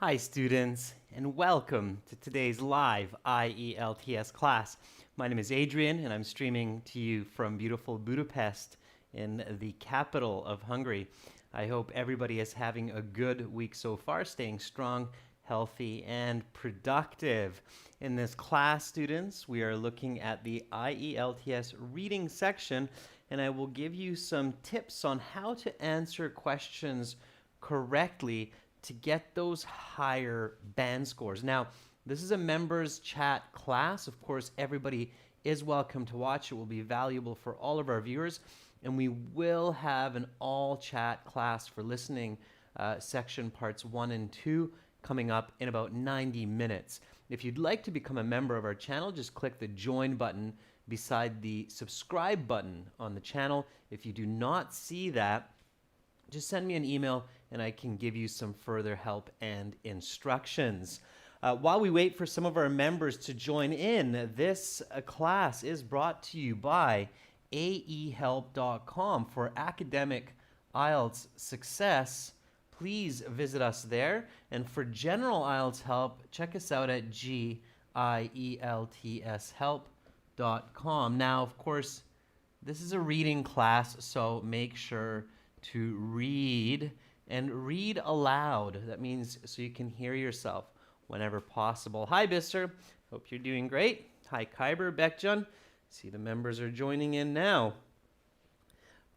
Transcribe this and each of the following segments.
Hi students, and welcome to today's live IELTS class. My name is Adrian, and I'm streaming to you from beautiful Budapest in the capital of Hungary. I hope everybody is having a good week so far, staying strong, healthy, and productive. In this class, students, we are looking at the IELTS reading section, and I will give you some tips on how to answer questions correctly to get those higher band scores. Now, this is a members chat class. Of course, everybody is welcome to watch. It will be valuable for all of our viewers. And we will have an all chat class for listening section parts 1 and 2 coming up in about 90 minutes. If you'd like to become a member of our channel, just click the join button beside the subscribe button on the channel. If you do not see that, just send me an email and I can give you some further help and instructions. While we wait for some of our members to join in, this class is brought to you by aehelp.com. For academic IELTS success, please visit us there. And for general IELTS help, check us out at gieltshelp.com. Now, of course, this is a reading class, so make sure to read and read aloud. That means so you can hear yourself whenever possible. Hi, Bisser. Hope you're doing great. Hi, Kyber, Bekjan. See the members are joining in now.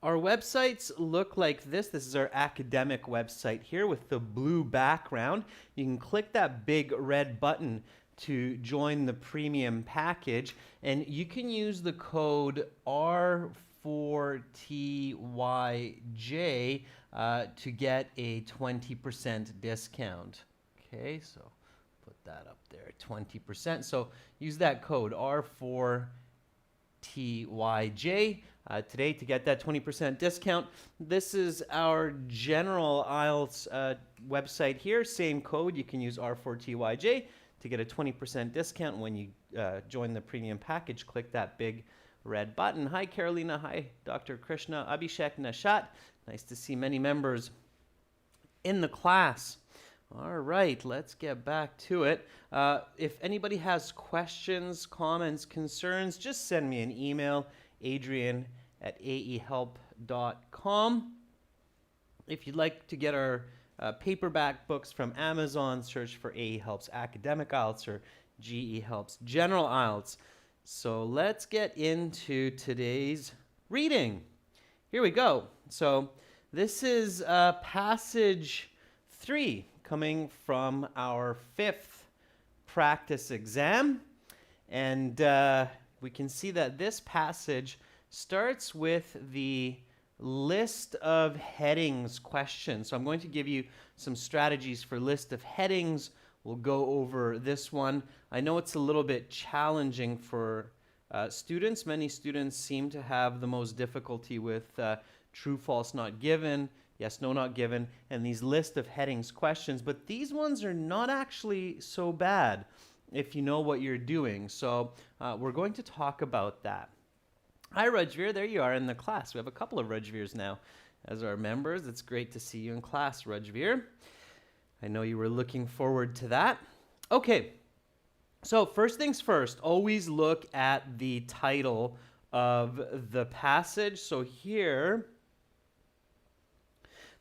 Our websites look like this. This is our academic website here with the blue background. You can click that big red button to join the premium package, and you can use the code R4TYJ to get a 20% discount. Okay, so put that up there, 20%. So use that code R4TYJ today to get that 20% discount. This is our general IELTS website here. Same code. You can use R4TYJ to get a 20% discount when you join the premium package. Click that big red button. Hi, Carolina. Hi, Dr. Krishna, Abhishek, Nashat. Nice to see many members in the class. All right, let's get back to it. If anybody has questions, comments, concerns, just send me an email, adrian@aehelp.com. If you'd like to get our paperback books from Amazon, search for AE Helps Academic IELTS or GE Helps General IELTS. So let's get into today's reading. Here we go. So this is passage 3 coming from our 5th practice exam. And we can see that this passage starts with the list of headings question. So I'm going to give you some strategies for list of headings. We'll go over this one. I know it's a little bit challenging for students. Many students seem to have the most difficulty with true, false, not given, yes, no, not given, and these list of headings questions. But these ones are not actually so bad if you know what you're doing. So we're going to talk about that. Hi, Rajveer. There you are in the class. We have a couple of Rajveers now as our members. It's great to see you in class, Rajveer. I know you were looking forward to that. Okay, so first things first, always look at the title of the passage. So here,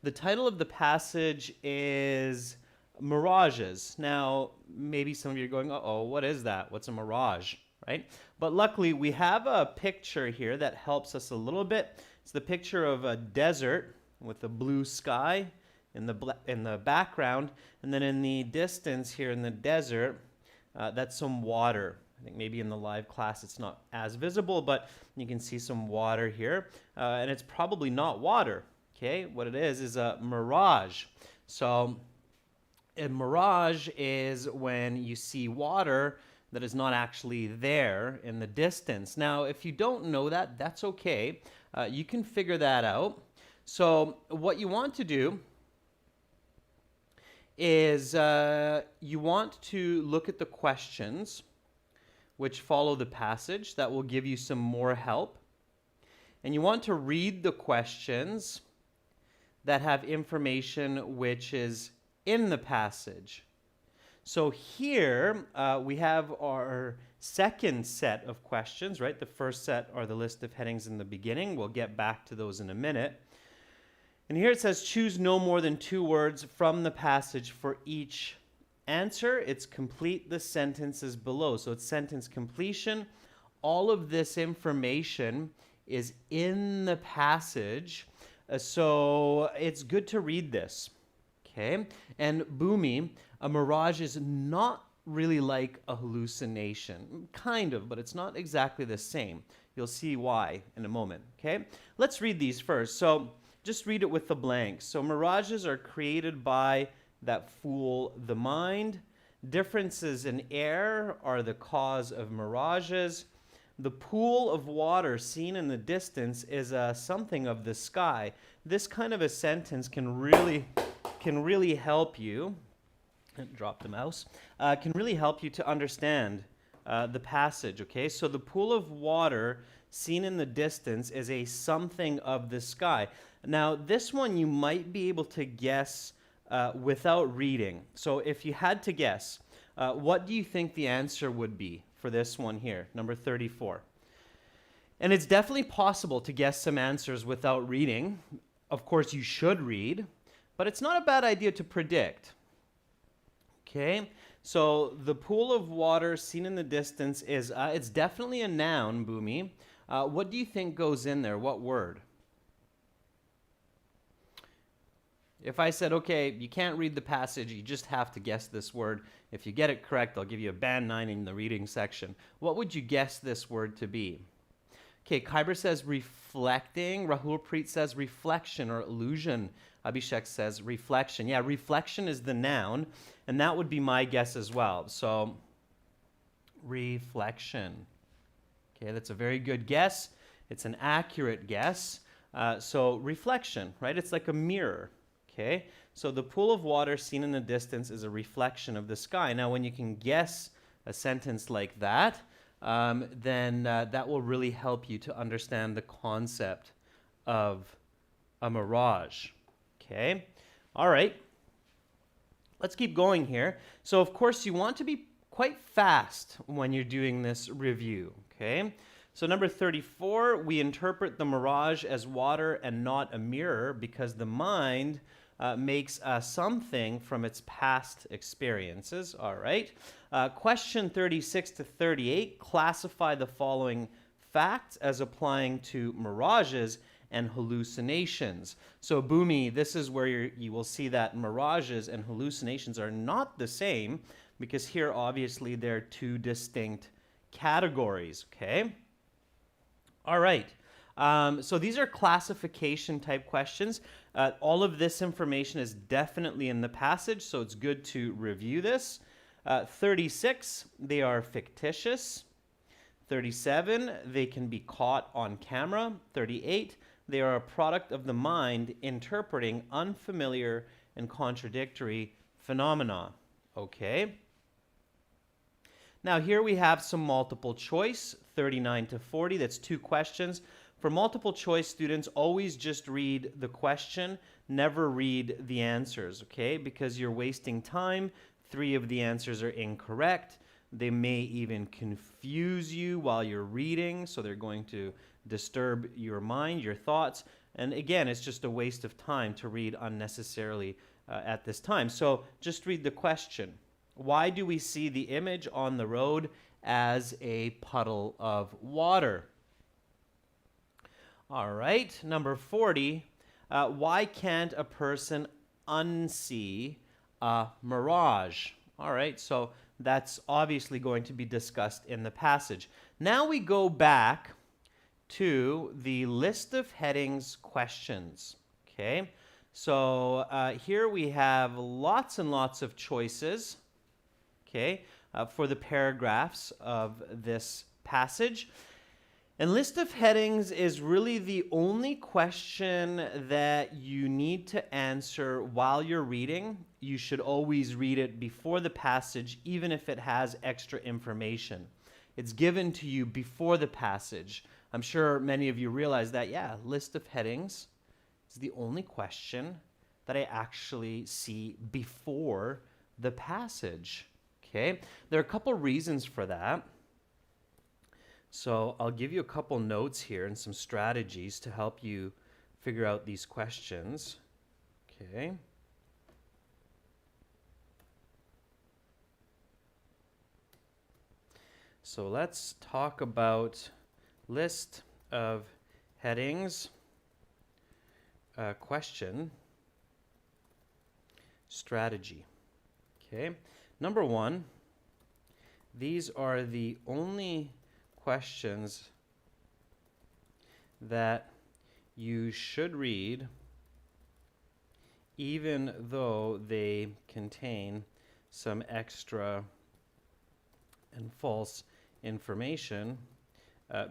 the title of the passage is Mirages. Now, maybe some of you are going, uh-oh, what is that? What's a mirage, right? But luckily, we have a picture here that helps us a little bit. It's the picture of a desert with a blue sky in the background, and then in the distance here in the desert, that's some water. I think maybe in the live class it's not as visible, but you can see some water here, and it's probably not water. Okay, what it is a mirage. So a mirage is when you see water that is not actually there in the distance. Now, if you don't know that, that's okay. You can figure that out. So what you want to do is you want to look at the questions which follow the passage. That will give you some more help. And you want to read the questions that have information which is in the passage. So here we have our second set of questions, right? The first set are the list of headings in the beginning. We'll get back to those in a minute. And here it says choose no more than 2 words from the passage for each answer. It's complete the sentences below. So it's sentence completion. All of this information is in the passage. So it's good to read this. Okay? And Bhumi, a mirage is not really like a hallucination. Kind of, but it's not exactly the same. You'll see why in a moment. Okay? Let's read these first. So just read it with the blanks. So mirages are created by that fool the mind. Differences in air are the cause of mirages. The pool of water seen in the distance is something of the sky. This kind of a sentence can really help you. Drop the mouse. Can really help you to understand the passage. Okay, so the pool of water seen in the distance is a something of the sky. Now, this one you might be able to guess without reading. So if you had to guess, what do you think the answer would be for this one here, number 34? And it's definitely possible to guess some answers without reading. Of course, you should read, but it's not a bad idea to predict. Okay, so the pool of water seen in the distance is, it's definitely a noun, Bhumi. What do you think goes in there? What word? If I said, okay, you can't read the passage, you just have to guess this word. If you get it correct, I'll give you a band 9 in the reading section. What would you guess this word to be? Okay, Kyber says reflecting. Rahul Preet says reflection or illusion. Abhishek says reflection. Yeah, reflection is the noun, and that would be my guess as well. So, reflection. Okay, that's a very good guess. It's an accurate guess. So, reflection, right? It's like a mirror. Okay, so the pool of water seen in the distance is a reflection of the sky. Now, when you can guess a sentence like that, then that will really help you to understand the concept of a mirage. Okay, all right. Let's keep going here. So, of course, you want to be quite fast when you're doing this review. Okay, so number 34, we interpret the mirage as water and not a mirror because the mind makes something from its past experiences. All right. Question 36 to 38, classify the following facts as applying to mirages and hallucinations. So, Bhumi, this is where you will see that mirages and hallucinations are not the same because here, obviously, they're two distinct categories. Okay. All right. So these are classification type questions. All of this information is definitely in the passage, so it's good to review this. 36, they are fictitious. 37, they can be caught on camera. 38, they are a product of the mind interpreting unfamiliar and contradictory phenomena. Okay. Now here we have some multiple choice, 39 to 40. That's 2 questions. For multiple choice students, always just read the question, never read the answers, okay? Because you're wasting time. 3 of the answers are incorrect. They may even confuse you while you're reading, so they're going to disturb your mind, your thoughts. And again, it's just a waste of time to read unnecessarily at this time. So just read the question. Why do we see the image on the road as a puddle of water? All right, number 40, why can't a person unsee a mirage? All right, so that's obviously going to be discussed in the passage. Now we go back to the list of headings questions, okay? So here we have lots and lots of choices, okay, for the paragraphs of this passage. And list of headings is really the only question that you need to answer while you're reading. You should always read it before the passage, even if it has extra information. It's given to you before the passage. I'm sure many of you realize that, yeah, list of headings is the only question that I actually see before the passage. Okay, there are a couple reasons for that. So I'll give you a couple notes here and some strategies to help you figure out these questions. Okay. So let's talk about list of headings, question, strategy. Okay. Number one, these are the only questions that you should read even though they contain some extra and false information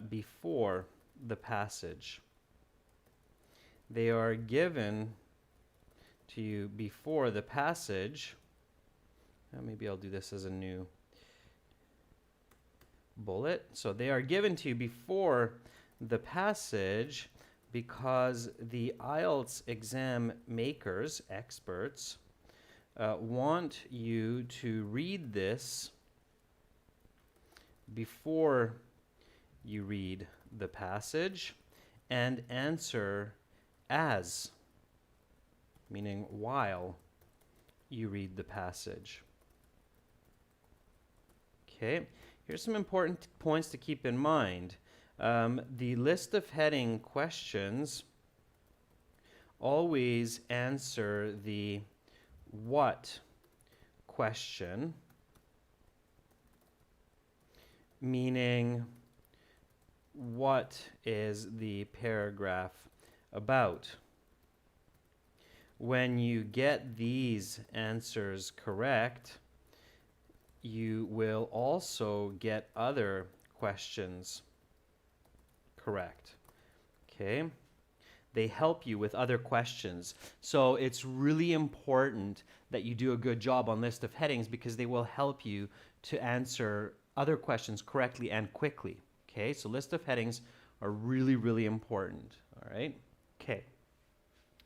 before the passage. They are given to you before the passage. Maybe I'll do this as a new bullet. So they are given to you before the passage because the IELTS exam makers, experts, want you to read this before you read the passage and answer as, meaning while you read the passage. Okay, here's some important points to keep in mind. The list of heading questions always answer the what question, meaning what is the paragraph about. When you get these answers correct, you will also get other questions correct. Okay? They help you with other questions. So it's really important that you do a good job on list of headings because they will help you to answer other questions correctly and quickly. Okay? So list of headings are really, really important. All right? Okay.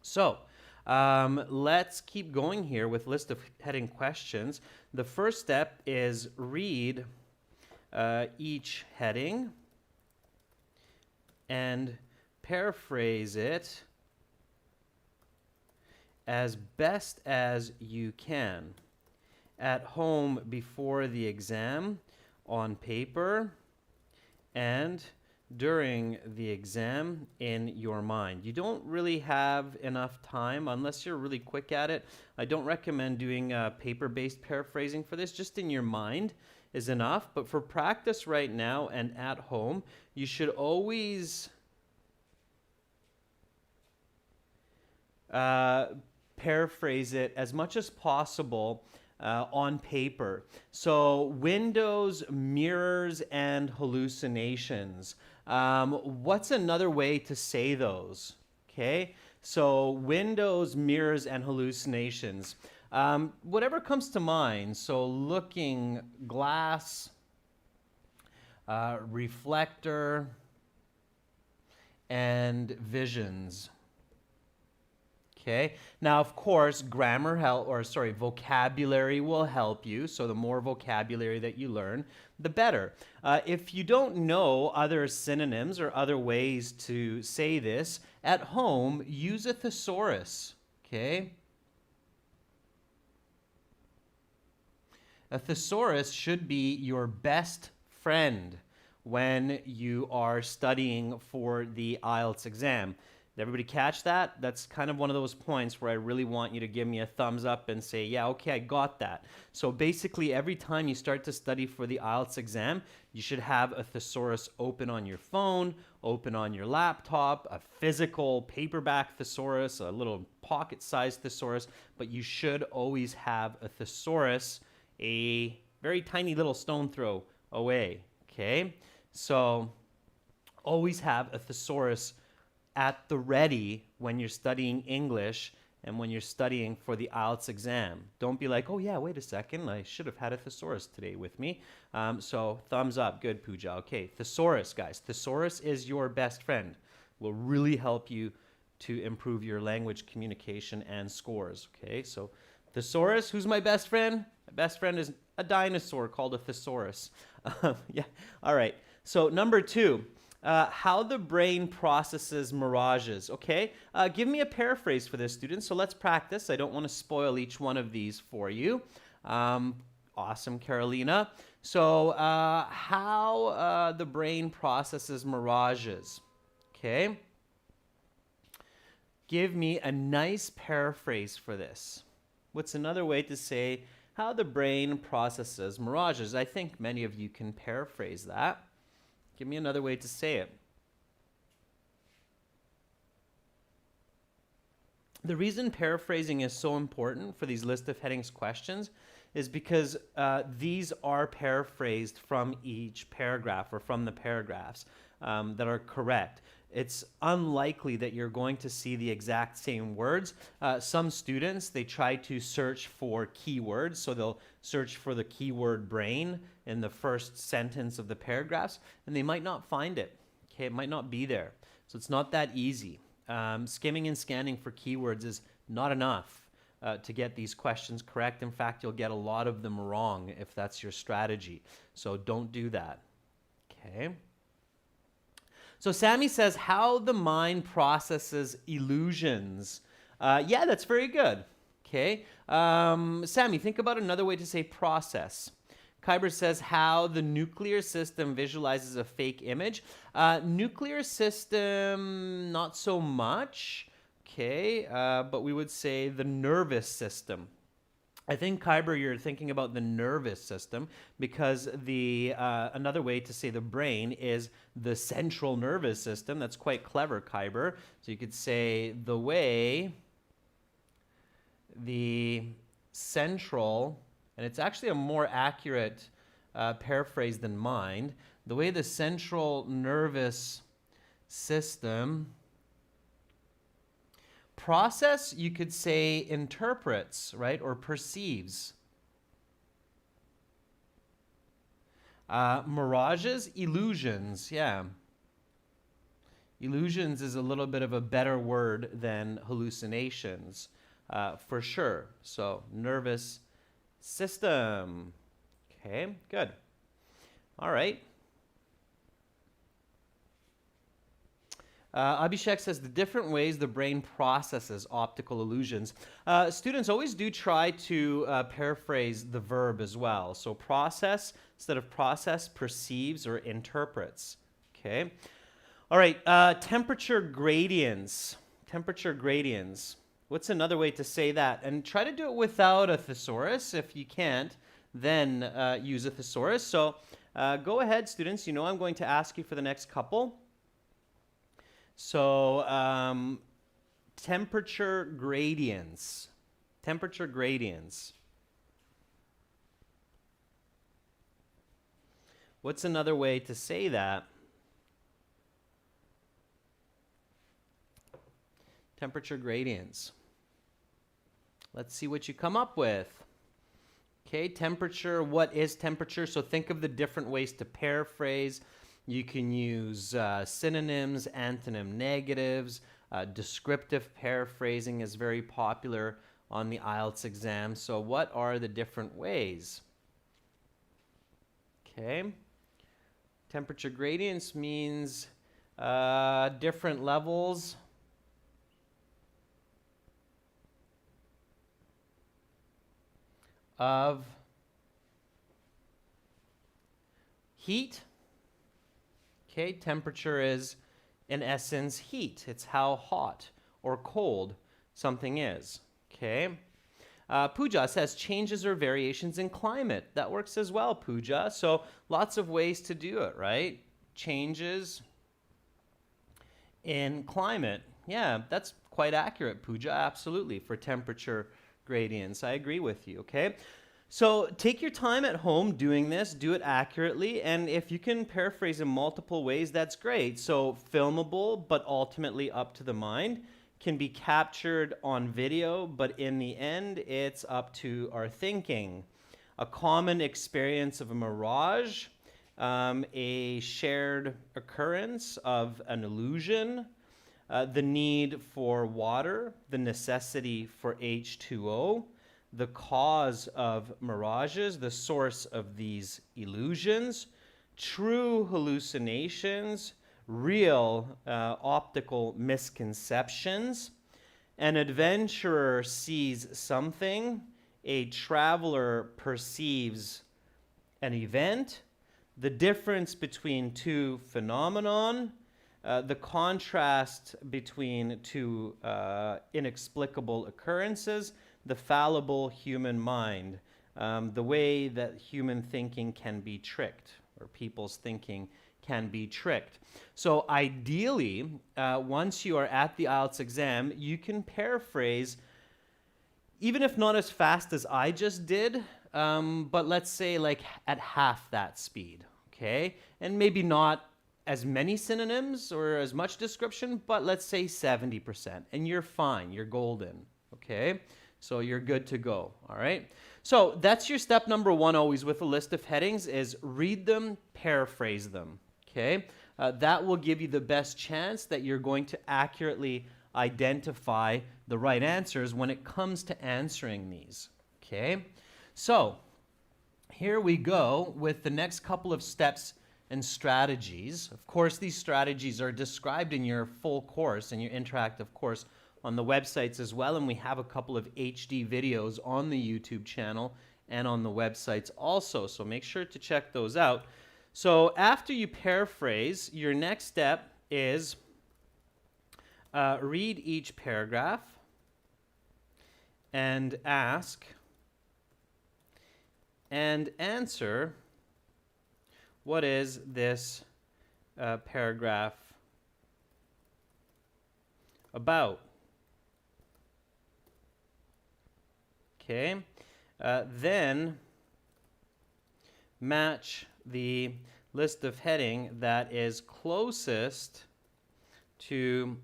So let's keep going here with list of heading questions. The first step is read each heading and paraphrase it as best as you can at home before the exam, on paper, and during the exam in your mind. You don't really have enough time unless you're really quick at it. I don't recommend doing paper-based paraphrasing for this. Just in your mind is enough. But for practice right now and at home, you should always paraphrase it as much as possible on paper. So windows, mirrors, and hallucinations. What's another way to say those? Okay, so windows, mirrors, and hallucinations. Whatever comes to mind. So looking glass, reflector, and visions. Okay. Now, of course, vocabulary will help you. So the more vocabulary that you learn, the better. If you don't know other synonyms or other ways to say this, at home, use a thesaurus. Okay. A thesaurus should be your best friend when you are studying for the IELTS exam. Did everybody catch that? That's kind of one of those points where I really want you to give me a thumbs up and say, yeah, okay, I got that. So basically, every time you start to study for the IELTS exam, you should have a thesaurus open on your phone, open on your laptop, a physical paperback thesaurus, a little pocket-sized thesaurus, but you should always have a thesaurus a very tiny little stone throw away, okay? So always have a thesaurus at the ready when you're studying English and when you're studying for the IELTS exam. Don't be like, oh yeah, wait a second, I should have had a thesaurus today with me. So thumbs up, good Pooja. Okay, thesaurus, guys. Thesaurus is your best friend. Will really help you to improve your language communication and scores, okay? So thesaurus, who's my best friend? My best friend is a dinosaur called a thesaurus. Yeah, all right. So number 2, how the brain processes mirages. Okay, give me a paraphrase for this, students. So let's practice. I don't want to spoil each one of these for you. Awesome, Carolina. So how the brain processes mirages. Okay. Give me a nice paraphrase for this. What's another way to say how the brain processes mirages? I think many of you can paraphrase that. Give me another way to say it. The reason paraphrasing is so important for these list of headings questions is because these are paraphrased from each paragraph or from the paragraphs that are correct. It's unlikely that you're going to see the exact same words. Some students, they try to search for keywords, so they'll search for the keyword brain in the first sentence of the paragraphs, and they might not find it. Okay, it might not be there. So it's not that easy. Skimming and scanning for keywords is not enough to get these questions correct. In fact, you'll get a lot of them wrong if that's your strategy. So don't do that. Okay. So Sammy says how the mind processes illusions. Yeah, that's very good. Okay. Sammy, think about another way to say process. Kyber says how the nuclear system visualizes a fake image. Nuclear system, not so much. Okay, but we would say the nervous system. I think, Kyber, you're thinking about the nervous system because the another way to say the brain is the central nervous system. That's quite clever, Kyber. So you could say the way the central, and it's actually a more accurate paraphrase than mine, the way the central nervous system process, you could say interprets, right, or perceives. Mirages, illusions, yeah. Illusions is a little bit of a better word than hallucinations, for sure. So, nervous system. Okay, good. All right. Abhishek says the different ways the brain processes optical illusions. Students always do try to paraphrase the verb as well. So process, instead of process, perceives or interprets. Okay. All right. Temperature gradients. Temperature gradients. What's another way to say that? And try to do it without a thesaurus. If you can't, then use a thesaurus. So go ahead, students. You know I'm going to ask you for the next couple. So, temperature gradients. Temperature gradients. What's another way to say that? Temperature gradients. Let's see what you come up with. Okay, temperature. What is temperature? So think of the different ways to paraphrase. You can use synonyms, antonym negatives. Descriptive paraphrasing is very popular on the IELTS exam. So what are the different ways? Okay. Temperature gradients means different levels of heat. Okay, temperature is, in essence, heat. It's how hot or cold something is. Okay. Pooja says changes or variations in climate. That works as well, Pooja. So lots of ways to do it, right? Changes in climate. Yeah, that's quite accurate, Pooja. Absolutely, for temperature gradients. I agree with you, okay? So take your time at home doing this, do it accurately, and if you can paraphrase in multiple ways, that's great. So filmable, but ultimately up to the mind, can be captured on video, but in the end, it's up to our thinking. A common experience of a mirage, a shared occurrence of an illusion, the need for water, the necessity for H2O, the cause of mirages, the source of these illusions, true hallucinations, real optical misconceptions. An adventurer sees something, a traveler perceives an event, the difference between two phenomenon, the contrast between two inexplicable occurrences, the fallible human mind, the way that human thinking can be tricked, or people's thinking can be tricked. So ideally, once you are at the IELTS exam, you can paraphrase, even if not as fast as I just did, but let's say like at half that speed, okay? And maybe not as many synonyms or as much description, but let's say 70%, and you're fine, you're golden, okay? So you're good to go, all right? So that's your step number one always with a list of headings is read them, paraphrase them, okay? That will give you the best chance that you're going to accurately identify the right answers when it comes to answering these, okay? So here we go with the next couple of steps and strategies. Of course, these strategies are described in your full course and your interactive course on the websites as well, and we have a couple of HD videos on the YouTube channel and on the websites also, so make sure to check those out. So after you paraphrase, your next step is read each paragraph and ask and answer, what is this paragraph about? Okay, then match the list of heading that is closest to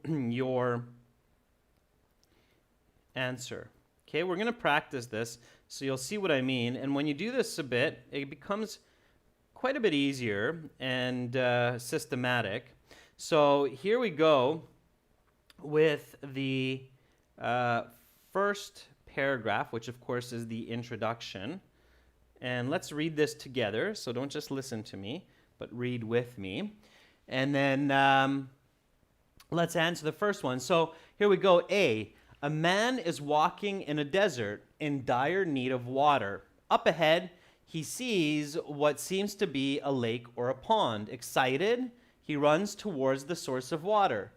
your answer. Okay, we're going to practice this so you'll see what I mean. And when you do this a bit, it becomes quite a bit easier and systematic. So here we go with the first paragraph, which of course is the introduction. And let's read this together. So don't just listen to me, but read with me. And then let's answer the first one. So here we go. A man is walking in a desert in dire need of water. Up ahead, he sees what seems to be a lake or a pond. Excited, he runs towards the source of water.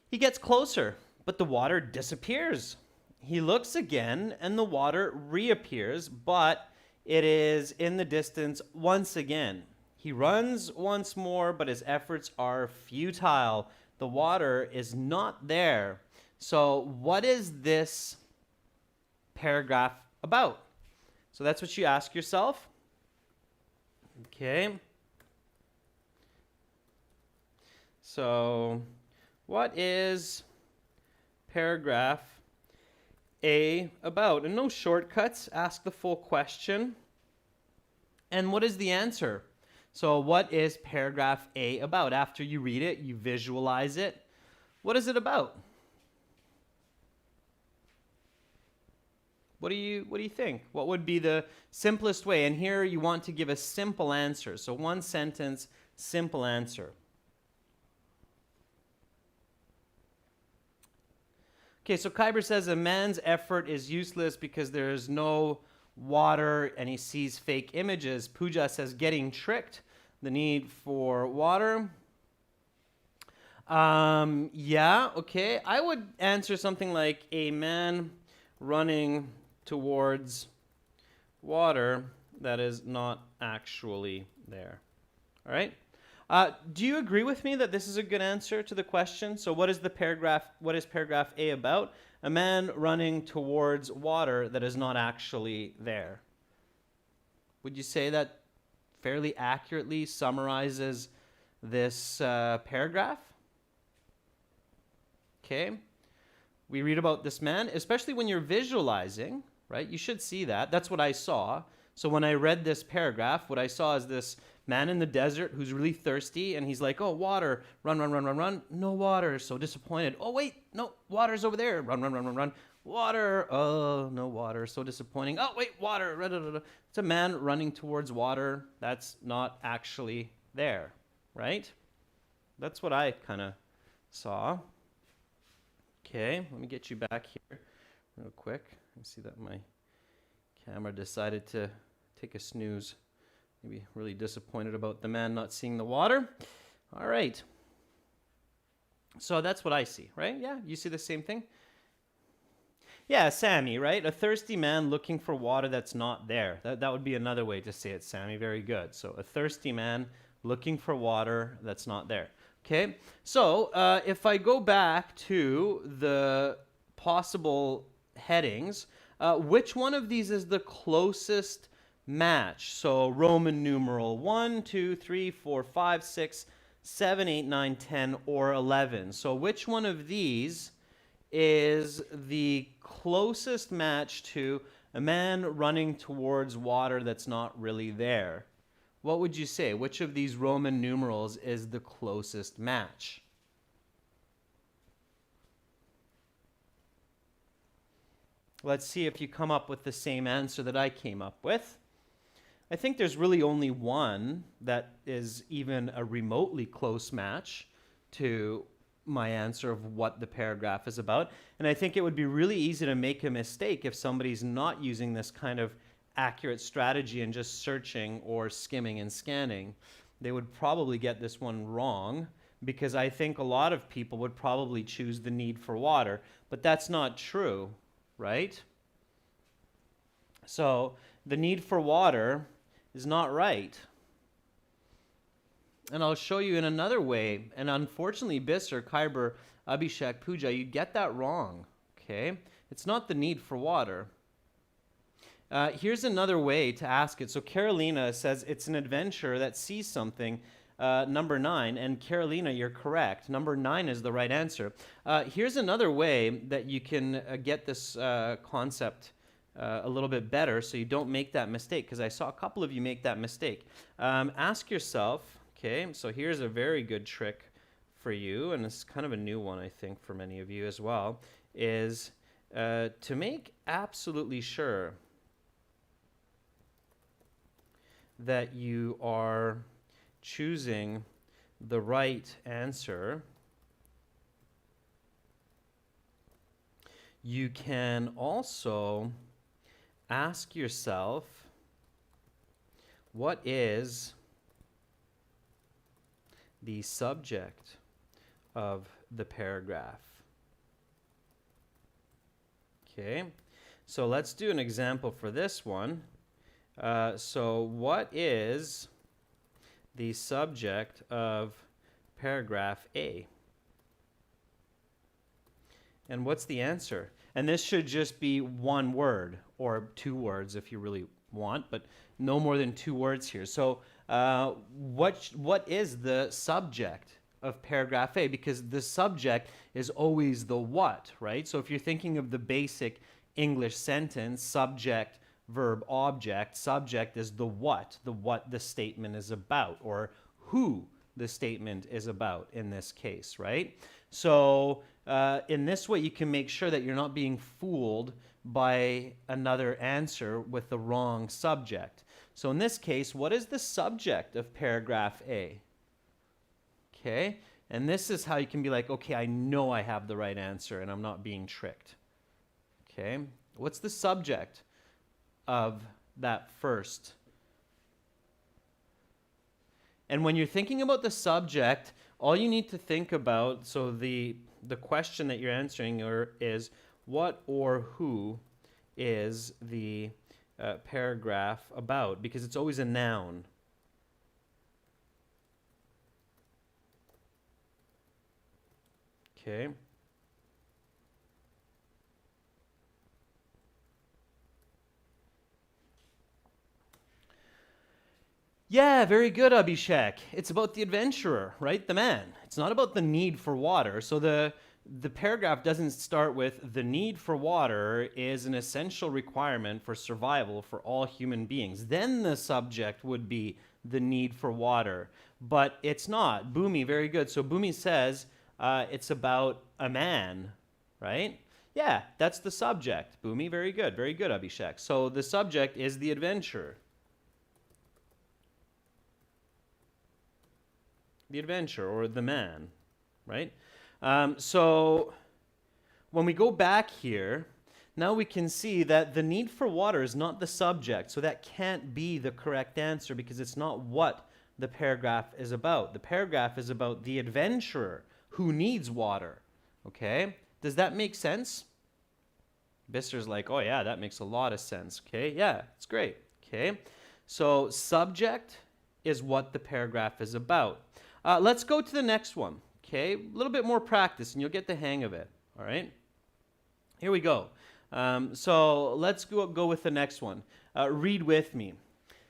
He gets closer, but the water disappears. He looks again, and the water reappears, but it is in the distance once again. He runs once more, but his efforts are futile. The water is not there. So what is this paragraph about? So that's what you ask yourself. Okay. So what is paragraph A about? And no shortcuts. Ask the full question. And what is the answer? So what is paragraph A about? After you read it, you visualize it. What is it about? What do you think? What would be the simplest way? And here you want to give a simple answer. So one sentence, simple answer. Okay, so Kyber says a man's effort is useless because there is no water and he sees fake images. Pooja says getting tricked, the need for water. Yeah, okay. I would answer something like a man running towards water that is not actually there. All right? Do you agree with me that this is a good answer to the question? So what is paragraph A about? A man running towards water that is not actually there. Would you say that fairly accurately summarizes this paragraph? Okay. We read about this man, especially when you're visualizing, right? You should see that. That's what I saw. So when I read this paragraph, what I saw is this man in the desert who's really thirsty, and he's like, oh, water, run, run, run, run, run. No water, so disappointed. Oh, wait, no, water's over there. Run, run, run, run, run. Water. Oh, no water. So disappointing. Oh, wait, water. It's a man running towards water that's not actually there, right? That's what I kind of saw. Okay, let me get you back here real quick. I see that my camera decided to take a snooze. Maybe really disappointed about the man not seeing the water. All right. So that's what I see, right? Yeah, you see the same thing? Yeah, Sammy, right? A thirsty man looking for water that's not there. That would be another way to say it, Sammy. Very good. So a thirsty man looking for water that's not there. Okay, so if I go back to the possible headings, which one of these is the closest match? So Roman numeral 1, 2, 3, 4, 5, 6, 7, 8, 9, 10, or 11. So which one of these is the closest match to a man running towards water that's not really there? What would you say? Which of these Roman numerals is the closest match? Let's see if you come up with the same answer that I came up with. I think there's really only one that is even a remotely close match to my answer of what the paragraph is about. And I think it would be really easy to make a mistake if somebody's not using this kind of accurate strategy and just searching or skimming and scanning. They would probably get this one wrong, because I think a lot of people would probably choose the need for water, but that's not true, right? So the need for water is not right. And I'll show you in another way. And unfortunately, Bisser, Khyber, Abhishek, Pooja, you get that wrong. Okay? It's not the need for water. Here's another way to ask it. So Carolina says it's an adventurer that sees something, number 9. And Carolina, you're correct. Number 9 is the right answer. Here's another way that you can get this concept a little bit better so you don't make that mistake, because I saw a couple of you make that mistake. Ask yourself, okay, so here's a very good trick for you, and it's kind of a new one, I think, for many of you as well, is to make absolutely sure that you are choosing the right answer. You can also ask yourself, what is the subject of the paragraph? Okay, so let's do an example for this one. So what is the subject of paragraph A? And what's the answer? And this should just be one word, or 2 words if you really want, but no more than 2 words here. So what is the subject of paragraph A? Because the subject is always the what, right? So if you're thinking of the basic English sentence, subject, verb, object, subject is the what the statement is about, or who the statement is about in this case, right? So in this way, you can make sure that you're not being fooled by another answer with the wrong subject. So in this case, what is the subject of paragraph A? Okay, and this is how you can be like, okay, I know I have the right answer and I'm not being tricked. Okay, what's the subject of that first? And when you're thinking about the subject, all you need to think about, so the question that you're answering is what or who is the paragraph about, because it's always a noun. Okay. Yeah, very good, Abhishek. It's about the adventurer, right? The man. It's not about the need for water. So the paragraph doesn't start with the need for water is an essential requirement for survival for all human beings. Then the subject would be the need for water. But it's not. Bhumi, very good. So Bhumi says it's about a man, right? Yeah, that's the subject. Bhumi, very good. Very good, Abhishek. So the subject is the adventure. The adventure, or the man, right? So when we go back here, now we can see that the need for water is not the subject, so that can't be the correct answer because it's not what the paragraph is about. The paragraph is about the adventurer who needs water. Okay? Does that make sense? Bister's like, oh yeah, that makes a lot of sense. Okay, yeah, it's great. Okay, so subject is what the paragraph is about. Let's go to the next one. Okay, a little bit more practice and you'll get the hang of it. All right, here we go. So let's go with the next one. Read with me.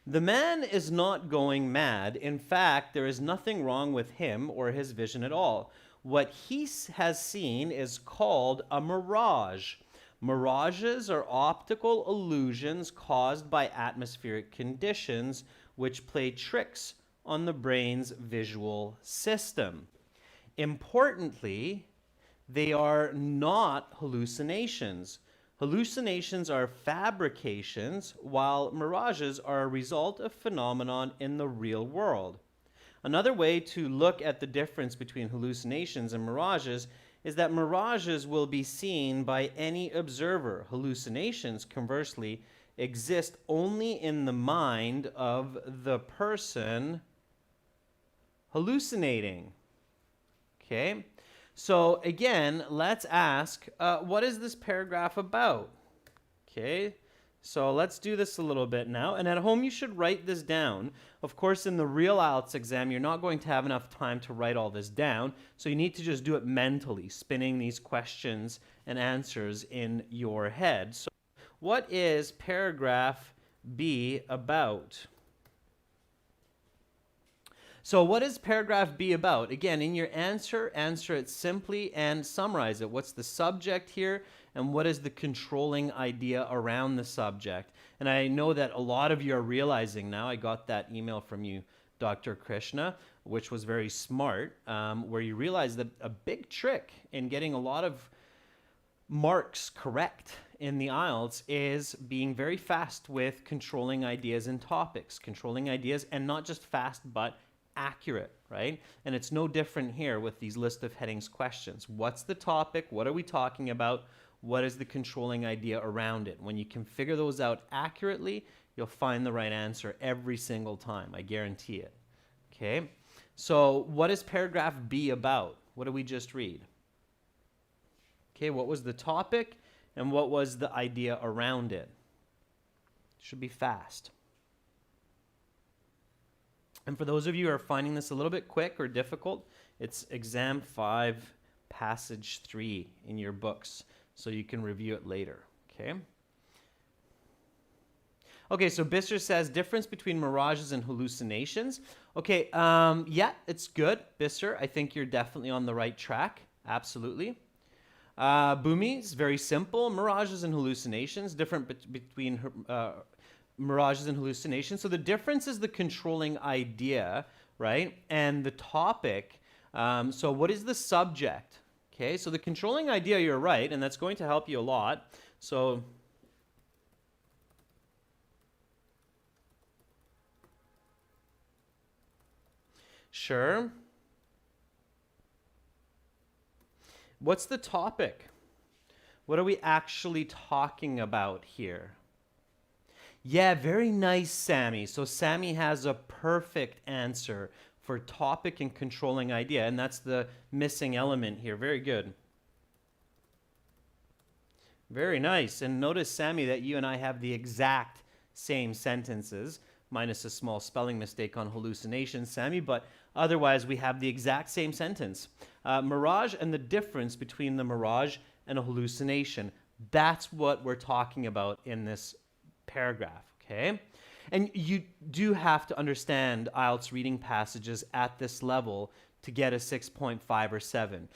The man is not going mad. In fact, there is nothing wrong with him or his vision at all. What he has seen is called a mirage. Mirages are optical illusions caused by atmospheric conditions which play tricks on the brain's visual system. Importantly, they are not hallucinations. Hallucinations are fabrications, while mirages are a result of phenomenon in the real world. Another way to look at the difference between hallucinations and mirages is that mirages will be seen by any observer. Hallucinations, conversely, exist only in the mind of the person hallucinating. Okay? So again, let's ask, what is this paragraph about? Okay, so let's do this a little bit now. And at home, you should write this down. Of course, in the real IELTS exam, you're not going to have enough time to write all this down. So you need to just do it mentally, spinning these questions and answers in your head. So what is paragraph B about? So what is paragraph B about? Again, in your answer it simply and summarize it. What's the subject here and what is the controlling idea around the subject? And I know that a lot of you are realizing now, I got that email from you, Dr. Krishna, which was very smart, where you realize that a big trick in getting a lot of marks correct in the IELTS is being very fast with controlling ideas and topics. Controlling ideas, and not just fast, but accurate, right? And it's no different here with these list of headings questions. What's the topic? What are we talking about? What is the controlling idea around it? When you can figure those out accurately, you'll find the right answer every single time. I guarantee it. Okay? So what is paragraph B about? What did we just read? Okay, what was the topic and what was the idea around it? Should be fast. And for those of you who are finding this a little bit quick or difficult, it's exam 5, passage 3 in your books, so you can review it later, okay? Okay, so Bister says, difference between mirages and hallucinations. Okay, yeah, it's good, Bister. I think you're definitely on the right track, absolutely. Bhumi is very simple. Mirages and hallucinations, different between mirages and hallucinations. So the difference is the controlling idea, right? And the topic. So what is the subject? Okay, so the controlling idea, you're right, and that's going to help you a lot. So sure. What's the topic? What are we actually talking about here? Yeah, very nice, Sammy. So Sammy has a perfect answer for topic and controlling idea, and that's the missing element here. Very good. Very nice. And notice, Sammy, that you and I have the exact same sentences, minus a small spelling mistake on hallucination, Sammy, but otherwise we have the exact same sentence. Mirage and the difference between the mirage and a hallucination. That's what we're talking about in this paragraph, okay? And you do have to understand IELTS reading passages at this level to get a 6.5 or 7.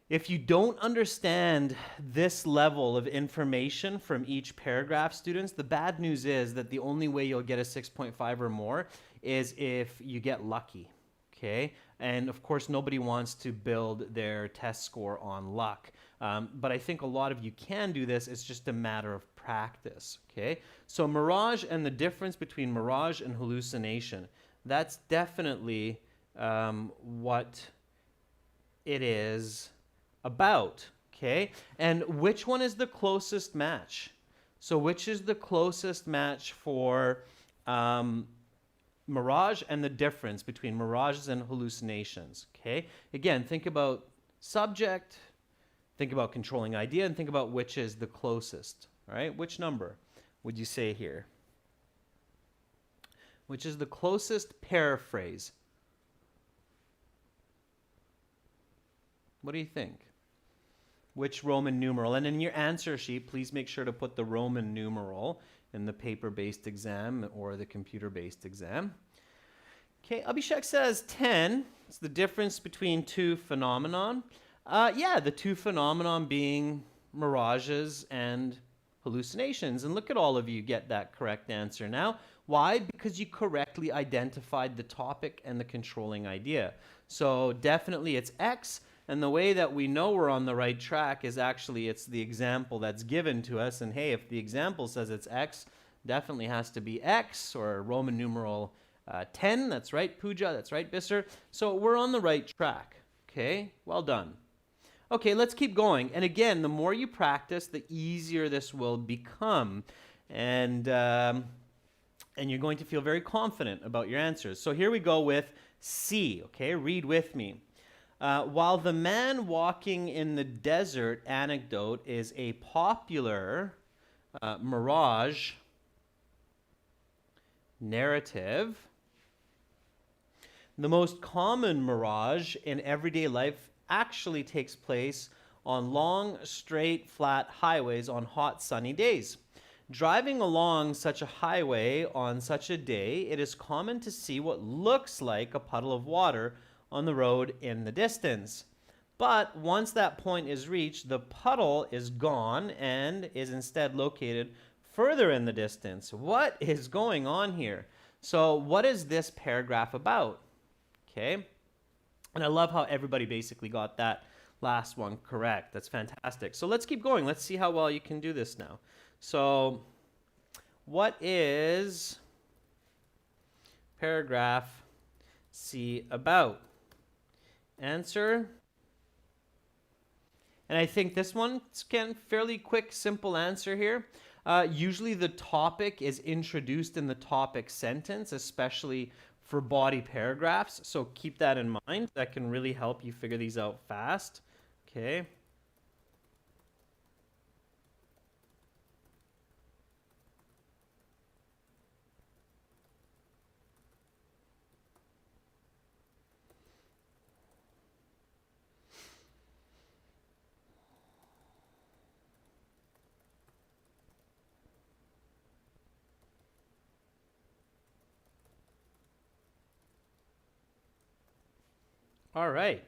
If you don't understand this level of information from each paragraph, students, the bad news is that the only way you'll get a 6.5 or more is if you get lucky, okay? And of course, nobody wants to build their test score on luck. But I think a lot of you can do this. It's just a matter of practice, okay? So mirage and the difference between mirage and hallucination, that's definitely what it is about, okay? And which one is the closest match? So which is the closest match for mirage and the difference between mirages and hallucinations, okay? Again, think about subject, think about controlling idea, and think about which is the closest, all right? Which number would you say here? Which is the closest paraphrase? What do you think? Which Roman numeral? And in your answer sheet, please make sure to put the Roman numeral in the paper-based exam or the computer-based exam. Okay, Abhishek says 10. It's the difference between two phenomenon. Yeah, the two phenomenon being mirages and hallucinations. And look at all of you get that correct answer now. Why? Because you correctly identified the topic and the controlling idea. So definitely it's X. And the way that we know we're on the right track is actually it's the example that's given to us. And hey, if the example says it's X, definitely has to be X or Roman numeral 10. That's right, Pooja. That's right, Bisser. So we're on the right track. Okay, well done. Okay, let's keep going. And again, the more you practice, the easier this will become. And you're going to feel very confident about your answers. So here we go with C. Okay, read with me. While the man walking in the desert anecdote is a popular mirage narrative, the most common mirage in everyday life actually takes place on long, straight, flat highways on hot, sunny days. Driving along such a highway on such a day, it is common to see what looks like a puddle of water on the road in the distance. But once that point is reached, the puddle is gone and is instead located further in the distance. What is going on here? So what is this paragraph about? Okay. And I love how everybody basically got that last one correct. That's fantastic. So let's keep going. Let's see how well you can do this now. So what is paragraph C about? Answer. And I think this one's fairly quick, simple answer here. Usually the topic is introduced in the topic sentence, especially for body paragraphs. So keep that in mind. That can really help you figure these out fast. Okay. All right.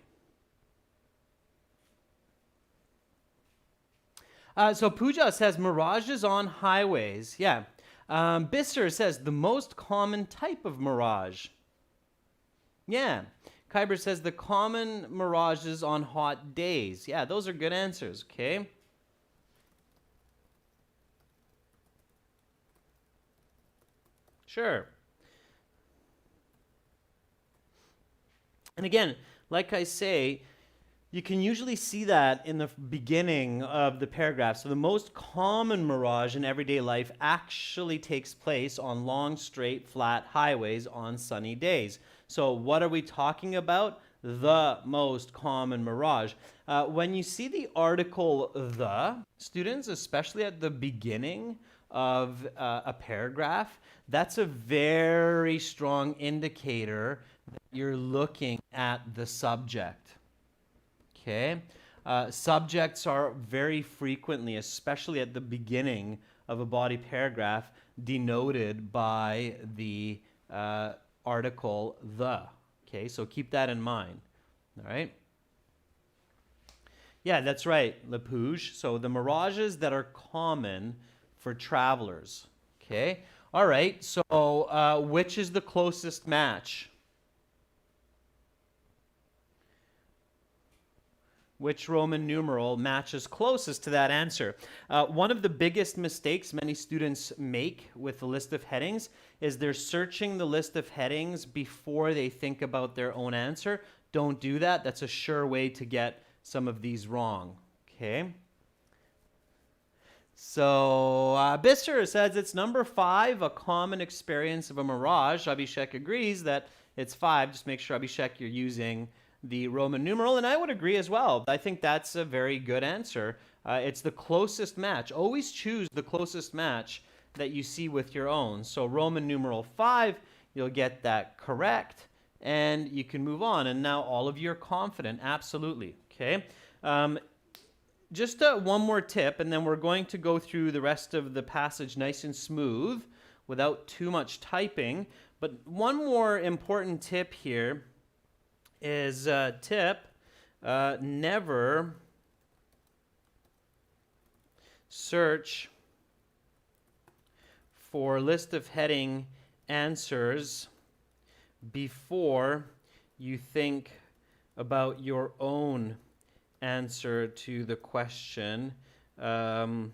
So Pooja says mirages on highways. Yeah. Bisser says the most common type of mirage. Yeah. Kyber says the common mirages on hot days. Yeah, those are good answers. Okay. Sure. And again, like I say, you can usually see that in the beginning of the paragraph. So the most common mirage in everyday life actually takes place on long, straight, flat highways on sunny days. So what are we talking about? The most common mirage. When you see the article the, students, especially at the beginning of a paragraph, that's a very strong indicator that you're looking at the subject. Okay, subjects are very frequently, especially at the beginning of a body paragraph, denoted by the article the. Okay, so keep that in mind. All right. Yeah, that's right, Lepouge. So the mirages that are common for travelers. Okay. All right. So which is the closest match? Which Roman numeral matches closest to that answer? One of the biggest mistakes many students make with the list of headings is they're searching the list of headings before they think about their own answer. Don't do that. That's a sure way to get some of these wrong. Okay. So Bisser says it's number 5, a common experience of a mirage. Abhishek agrees that it's 5. Just make sure, Abhishek, you're using the Roman numeral, and I would agree as well. I think that's a very good answer. It's the closest match. Always choose the closest match that you see with your own. So Roman numeral 5, you'll get that correct, and you can move on. And now all of you are confident. Absolutely. Okay. Just one more tip, and then we're going to go through the rest of the passage nice and smooth without too much typing. But one more important tip here is never search for list of heading answers before you think about your own answer to the question, what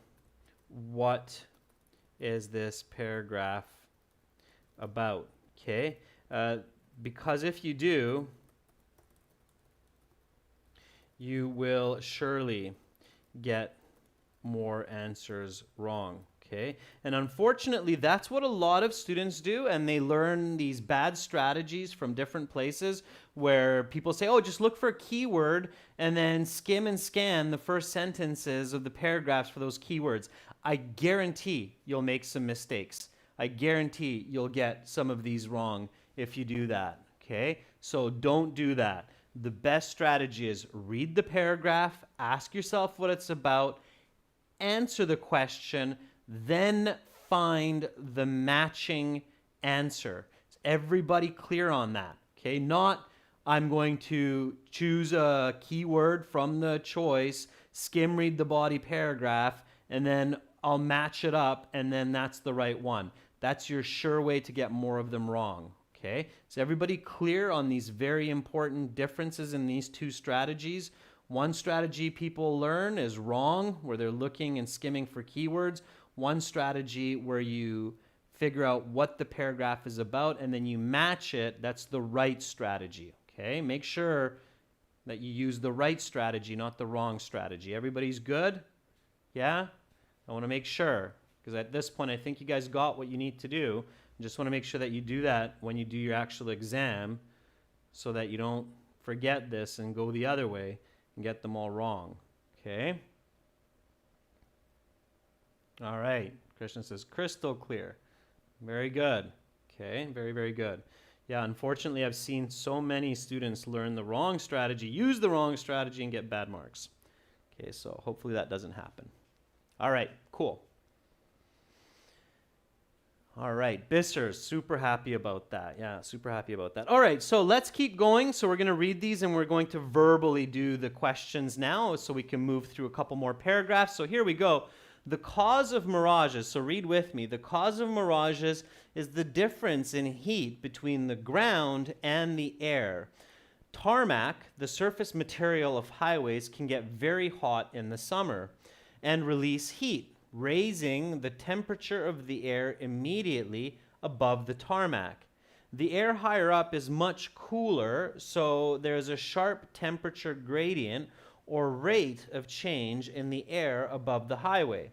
is this paragraph about? Okay, because if you do, you will surely get more answers wrong. Okay, and unfortunately, that's what a lot of students do, and they learn these bad strategies from different places where people say, oh, just look for a keyword and then skim and scan the first sentences of the paragraphs for those keywords. I guarantee you'll make some mistakes. I guarantee you'll get some of these wrong if you do that. Okay, so don't do that. The best strategy is read the paragraph, ask yourself what it's about, answer the question, then find the matching answer. Is everybody clear on that? Okay, not I'm going to choose a keyword from the choice, skim read the body paragraph, and then I'll match it up, and then that's the right one. That's your sure way to get more of them wrong. Okay, is everybody clear on these very important differences in these two strategies? One strategy people learn is wrong, where they're looking and skimming for keywords. One strategy where you figure out what the paragraph is about and then you match it, that's the right strategy. Okay, make sure that you use the right strategy, not the wrong strategy. Everybody's good? Yeah? I want to make sure, because at this point I think you guys got what you need to do. I just want to make sure that you do that when you do your actual exam so that you don't forget this and go the other way and get them all wrong. Okay? All right. Christian says, crystal clear. Very good. Okay, very, very good. Yeah, unfortunately, I've seen so many students learn the wrong strategy, use the wrong strategy, and get bad marks. Okay, so hopefully that doesn't happen. All right, cool. All right, Bisser, super happy about that. Yeah, super happy about that. All right, so let's keep going. So we're going to read these, and we're going to verbally do the questions now so we can move through a couple more paragraphs. So here we go. The cause of mirages, so read with me. The cause of mirages is the difference in heat between the ground and the air. Tarmac, the surface material of highways, can get very hot in the summer and release heat, raising the temperature of the air immediately above the tarmac. The air higher up is much cooler, so there's a sharp temperature gradient or rate of change in the air above the highway.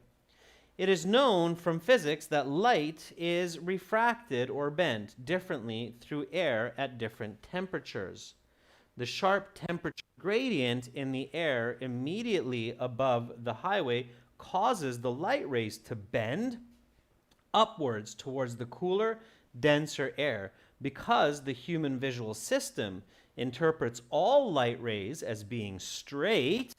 It is known from physics that light is refracted or bent differently through air at different temperatures. The sharp temperature gradient in the air immediately above the highway causes the light rays to bend upwards towards the cooler, denser air. Because the human visual system interprets all light rays as being straight,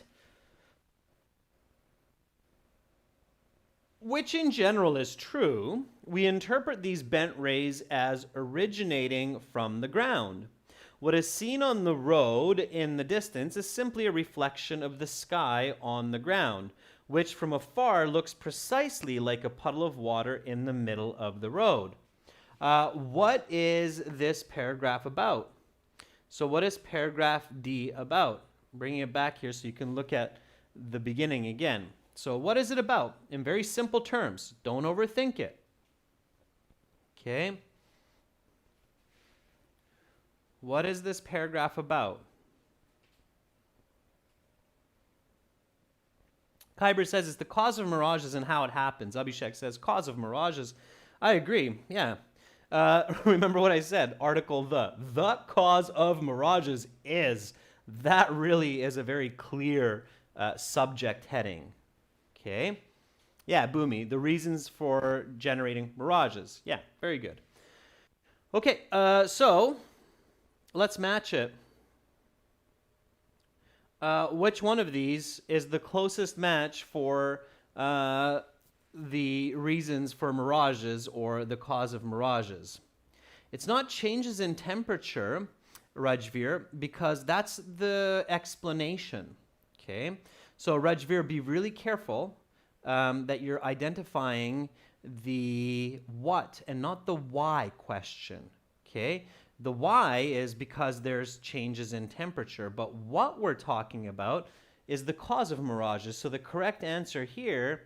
which in general is true, we interpret these bent rays as originating from the ground. What is seen on the road in the distance is simply a reflection of the sky on the ground, which from afar looks precisely like a puddle of water in the middle of the road. What is this paragraph about? So what is paragraph D about? Bringing it back here so you can look at the beginning again. So what is it about? In very simple terms. Don't overthink it. Okay? What is this paragraph about? Kyber says it's the cause of mirages and how it happens. Abhishek says cause of mirages. I agree. Yeah. Remember what I said? Article the cause of mirages is. That really is a very clear subject heading. Okay. Yeah, Boomy. The reasons for generating mirages. Yeah, very good. Okay. So let's match it. Which one of these is the closest match for the reasons for mirages or the cause of mirages? It's not changes in temperature, Rajveer, because that's the explanation. Okay, so Rajveer, be really careful that you're identifying the what and not the why question. Okay. The why is because there's changes in temperature, but what we're talking about is the cause of mirages. So the correct answer here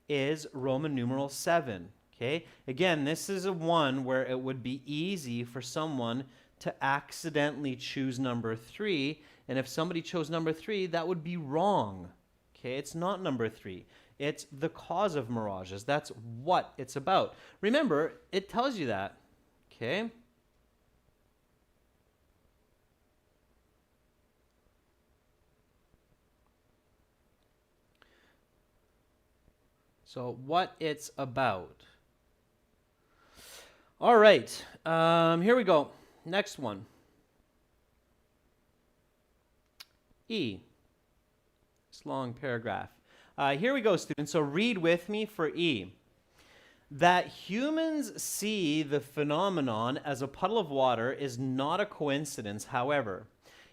is Roman numeral 7. Okay? Again, this is a one where it would be easy for someone to accidentally choose number 3, and if somebody chose number 3, that would be wrong. Okay? It's not number 3. It's the cause of mirages. That's what it's about. Remember, it tells you that. Okay? So what it's about. All right, here we go. Next one. E. This long paragraph. Here we go, students. So read with me for E. That humans see the phenomenon as a puddle of water is not a coincidence, however.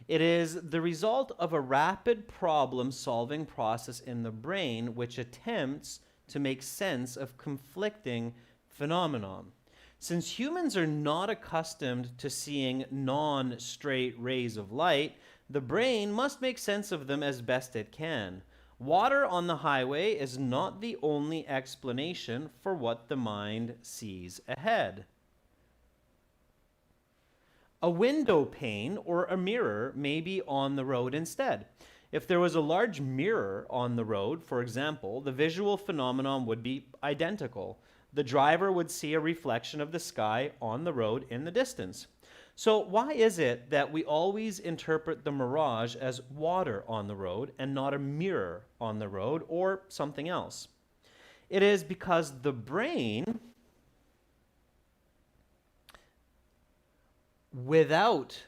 It is the result of a rapid problem-solving process in the brain which attempts to make sense of conflicting phenomenon. Since humans are not accustomed to seeing non-straight rays of light, the brain must make sense of them as best it can. Water on the highway is not the only explanation for what the mind sees ahead. A window pane or a mirror may be on the road instead. If there was a large mirror on the road, for example, the visual phenomenon would be identical. The driver would see a reflection of the sky on the road in the distance. So why is it that we always interpret the mirage as water on the road and not a mirror on the road or something else? It is because the brain, without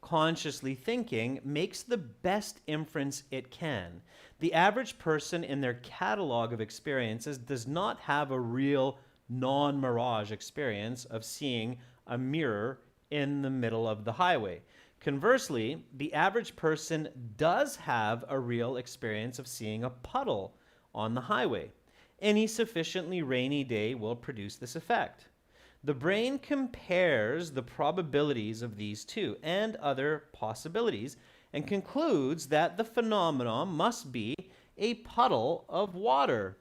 consciously thinking, makes the best inference it can. The average person in their catalog of experiences does not have a real non-mirage experience of seeing a mirror in the middle of the highway. Conversely, the average person does have a real experience of seeing a puddle on the highway. Any sufficiently rainy day will produce this effect. The brain compares the probabilities of these two and other possibilities and concludes that the phenomenon must be a puddle of water.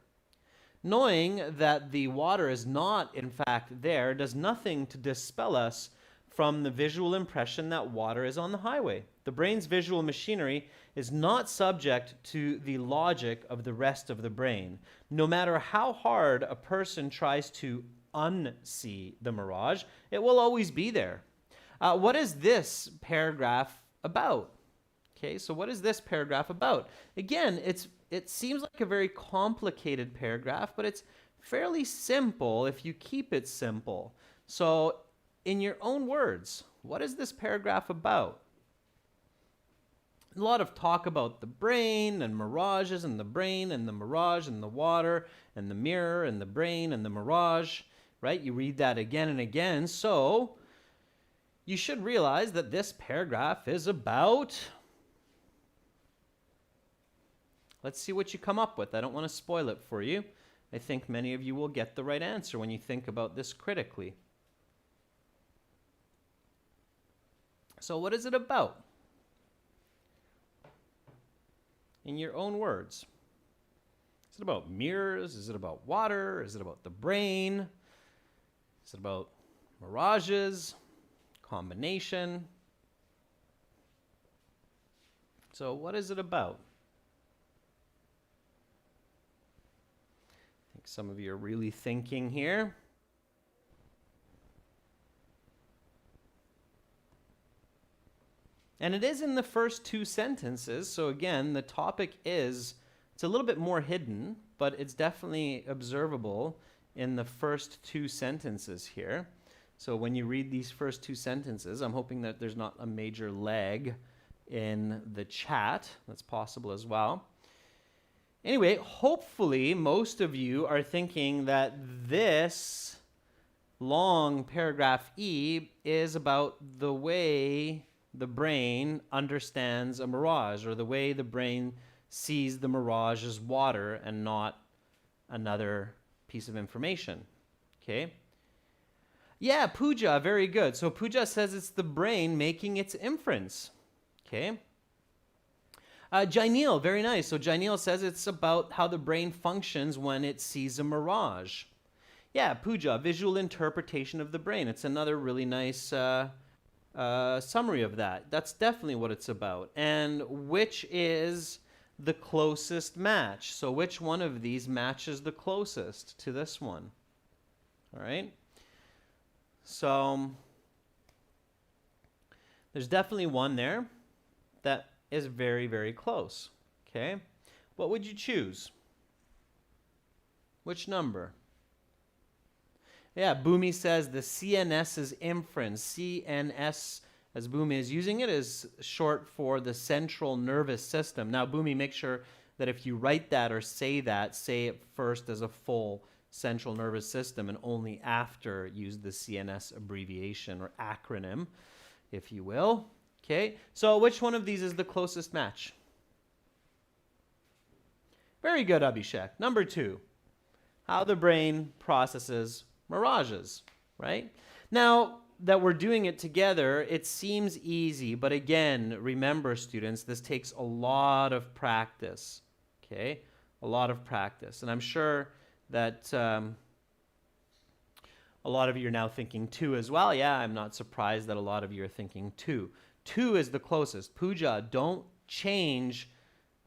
Knowing that the water is not, in fact, there does nothing to dispel us from the visual impression that water is on the highway. The brain's visual machinery is not subject to the logic of the rest of the brain. No matter how hard a person tries to unsee the mirage, it will always be there. What is this paragraph about? Okay, so what is this paragraph about? Again, it seems like a very complicated paragraph, but it's fairly simple if you keep it simple. So, in your own words, what is this paragraph about? A lot of talk about the brain and mirages and the brain and the mirage and the water and the mirror and the brain and the mirage, right? You read that again and again. So you should realize that this paragraph is about... Let's see what you come up with. I don't want to spoil it for you. I think many of you will get the right answer when you think about this critically. So what is it about? in your own words. Is it about mirrors? Is it about water? Is it about the brain? Is it about mirages? Combination? So what is it about? I think some of you are really thinking here. And it is in the first two sentences. So again, the topic is, it's a little bit more hidden, but it's definitely observable in the first two sentences here. So when you read these first two sentences, I'm hoping that there's not a major lag in the chat. That's possible as well. Anyway, hopefully most of you are thinking that this long paragraph E is about the way the brain understands a mirage, or the way the brain sees the mirage as water and not another piece of information. Okay? Yeah, Pooja, very good. So Pooja says it's the brain making its inference. Okay? Jainil, very nice. So Jainil says it's about how the brain functions when it sees a mirage. Yeah, Pooja, visual interpretation of the brain. It's another really nice summary of that. That's definitely what it's about. And which is the closest match? So which one of these matches the closest to this one? All right. So there's definitely one there that is very, very close. Okay. What would you choose? Which number? Yeah, Bhumi says the CNS is inference. CNS, as Bhumi is using it, is short for the central nervous system. Now, Bhumi, make sure that if you write that or say it first as a full central nervous system and only after use the CNS abbreviation or acronym, if you will. Okay, so which one of these is the closest match? Very good, Abhishek. Number 2, how the brain processes mirages, right? Now that we're doing it together, it seems easy, but again, remember students, this takes a lot of practice, okay? A lot of practice. And I'm sure that a lot of you are now thinking 2 as well. Yeah, I'm not surprised that a lot of you are thinking 2. 2 is the closest. Pooja, don't change,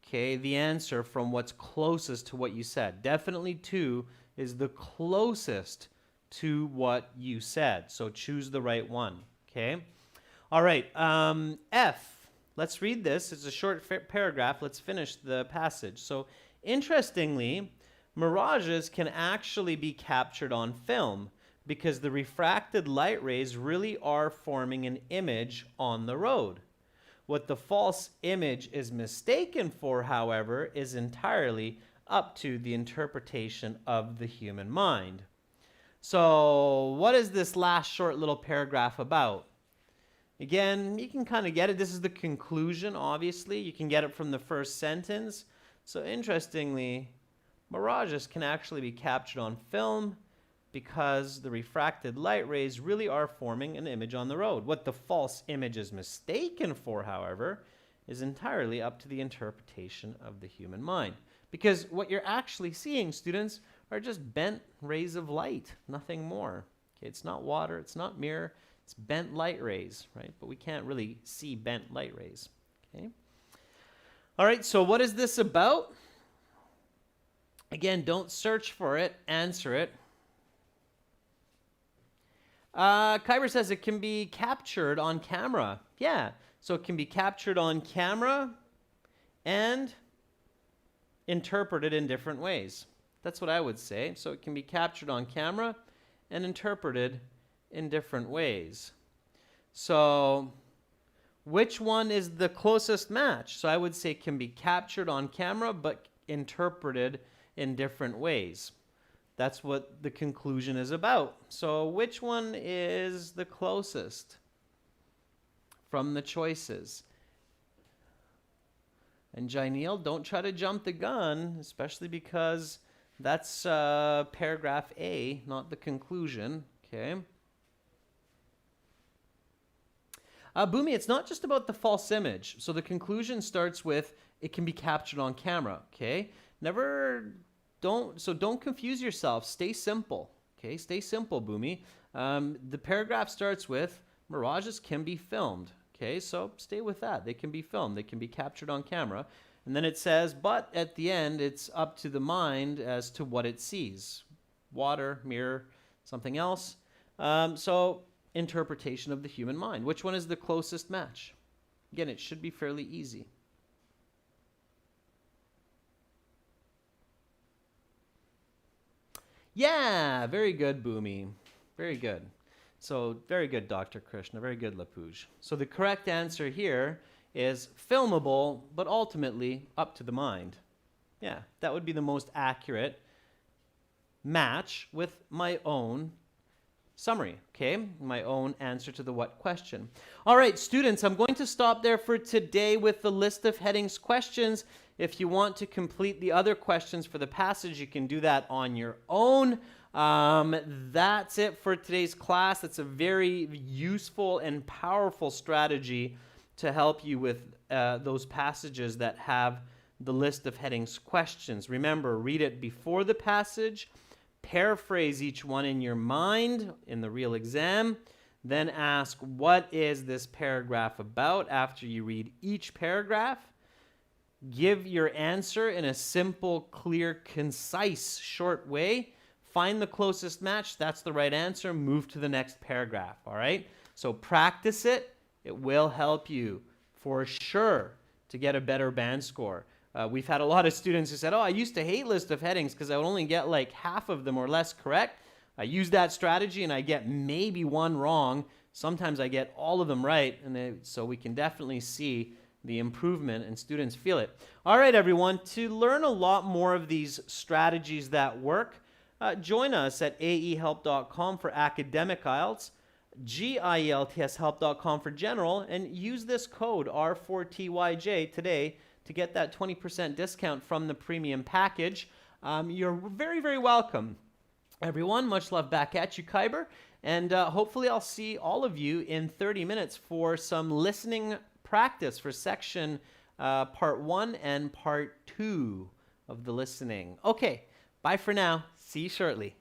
okay, the answer from what's closest to what you said. Definitely 2 is the closest to what you said. So choose the right one, okay? All right, F. Let's read this. It's a short paragraph. Let's finish the passage. So interestingly, mirages can actually be captured on film because the refracted light rays really are forming an image on the road. What the false image is mistaken for, however, is entirely up to the interpretation of the human mind. So what is this last short little paragraph about? Again, you can kind of get it. This is the conclusion, obviously. You can get it from the first sentence. So interestingly, mirages can actually be captured on film because the refracted light rays really are forming an image on the road. What the false image is mistaken for, however, is entirely up to the interpretation of the human mind. Because what you're actually seeing, students, are just bent rays of light, nothing more. Okay, it's not water, it's not mirror, it's bent light rays, right? But we can't really see bent light rays, okay? All right, so what is this about? Again, don't search for it, answer it. Kyber says it can be captured on camera. Yeah, so it can be captured on camera and interpreted in different ways. That's what I would say. So it can be captured on camera and interpreted in different ways. So which one is the closest match? So I would say it can be captured on camera but interpreted in different ways. That's what the conclusion is about. So which one is the closest from the choices? And Jainil, don't try to jump the gun, especially because that's paragraph A, not the conclusion, okay? Boomy, it's not just about the false image. So the conclusion starts with it can be captured on camera. Okay, don't confuse yourself. Stay simple. Okay, stay simple, Boomy. The paragraph starts with mirages can be filmed. Okay, so stay with that. They can be filmed. They can be captured on camera. And then it says, but at the end, it's up to the mind as to what it sees. Water, mirror, something else. So interpretation of the human mind. Which one is the closest match? Again, it should be fairly easy. Yeah, very good, Boomy. Very good. So very good, Dr. Krishna. Very good, Lapuj. So the correct answer here is filmable, but ultimately up to the mind. Yeah, that would be the most accurate match with my own summary, okay? My own answer to the what question. All right, students, I'm going to stop there for today with the list of headings questions. If you want to complete the other questions for the passage, you can do that on your own. That's it for today's class. It's a very useful and powerful strategy to help you with those passages that have the list of headings questions. Remember, read it before the passage, paraphrase each one in your mind in the real exam, then ask, what is this paragraph about after you read each paragraph? Give your answer in a simple, clear, concise, short way. Find the closest match. That's the right answer. Move to the next paragraph, all right? So practice it. It will help you for sure to get a better band score. We've had a lot of students who said, oh, I used to hate list of headings because I would only get like half of them or less correct. I use that strategy and I get maybe one wrong. Sometimes I get all of them right. So we can definitely see the improvement and students feel it. All right, everyone, to learn a lot more of these strategies that work, join us at aehelp.com for academic IELTS, gieltshelp.com for general, and use this code R4TYJ today to get that 20% discount from the premium package. You're very, very welcome. Everyone, much love back at you, Kyber. And hopefully I'll see all of you in 30 minutes for some listening practice for section part 1 and part 2 of the listening. Okay, bye for now. See you shortly.